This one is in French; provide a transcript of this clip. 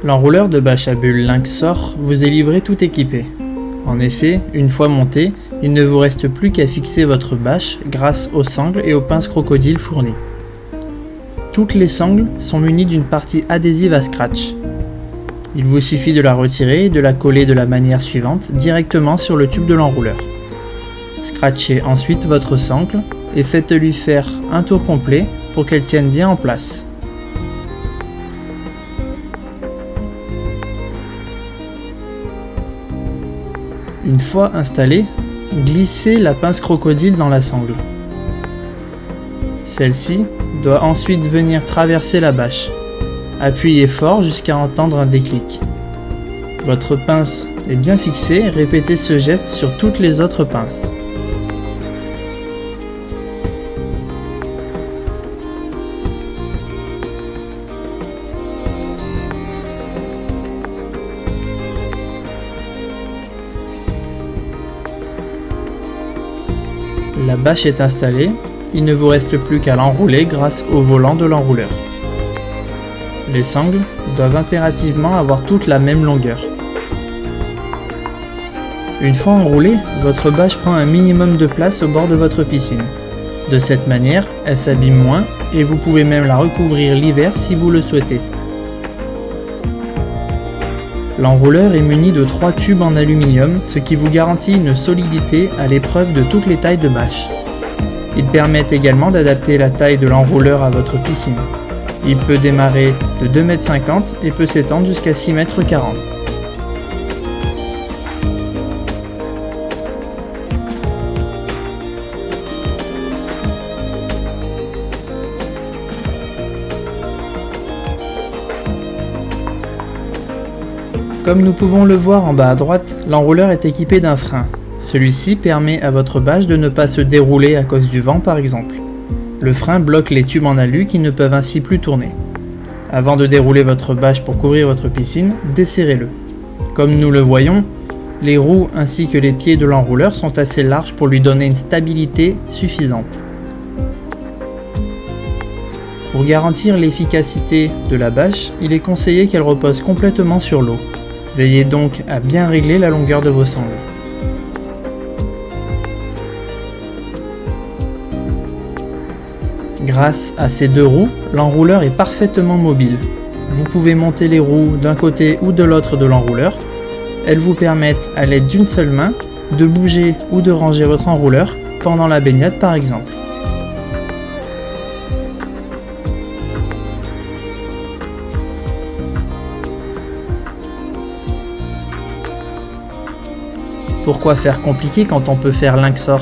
L'enrouleur de bâche à bulles Lynxor vous est livré tout équipé. En effet, une fois monté, il ne vous reste plus qu'à fixer votre bâche grâce aux sangles et aux pinces crocodiles fournies. Toutes les sangles sont munies d'une partie adhésive à scratch. Il vous suffit de la retirer et de la coller de la manière suivante directement sur le tube de l'enrouleur. Scratchez ensuite votre sangle et faites-lui faire un tour complet pour qu'elle tienne bien en place. Une fois installée, glissez la pince crocodile dans la sangle. Celle-ci doit ensuite venir traverser la bâche. Appuyez fort jusqu'à entendre un déclic. Votre pince est bien fixée, répétez ce geste sur toutes les autres pinces. La bâche est installée, il ne vous reste plus qu'à l'enrouler grâce au volant de l'enrouleur. Les sangles doivent impérativement avoir toutes la même longueur. Une fois enroulée, votre bâche prend un minimum de place au bord de votre piscine. De cette manière, elle s'abîme moins et vous pouvez même la recouvrir l'hiver si vous le souhaitez. L'enrouleur est muni de 3 tubes en aluminium, ce qui vous garantit une solidité à l'épreuve de toutes les tailles de bâche. Ils permettent également d'adapter la taille de l'enrouleur à votre piscine. Il peut démarrer de 2,50 m et peut s'étendre jusqu'à 6,40 m. Comme nous pouvons le voir en bas à droite, l'enrouleur est équipé d'un frein. Celui-ci permet à votre bâche de ne pas se dérouler à cause du vent par exemple. Le frein bloque les tubes en alu qui ne peuvent ainsi plus tourner. Avant de dérouler votre bâche pour couvrir votre piscine, desserrez-le. Comme nous le voyons, les roues ainsi que les pieds de l'enrouleur sont assez larges pour lui donner une stabilité suffisante. Pour garantir l'efficacité de la bâche, il est conseillé qu'elle repose complètement sur l'eau. Veillez donc à bien régler la longueur de vos sangles. Grâce à ces 2 roues, l'enrouleur est parfaitement mobile. Vous pouvez monter les roues d'un côté ou de l'autre de l'enrouleur. Elles vous permettent, à l'aide d'une seule main, de bouger ou de ranger votre enrouleur pendant la baignade par exemple. Pourquoi faire compliqué quand on peut faire Lynxor ?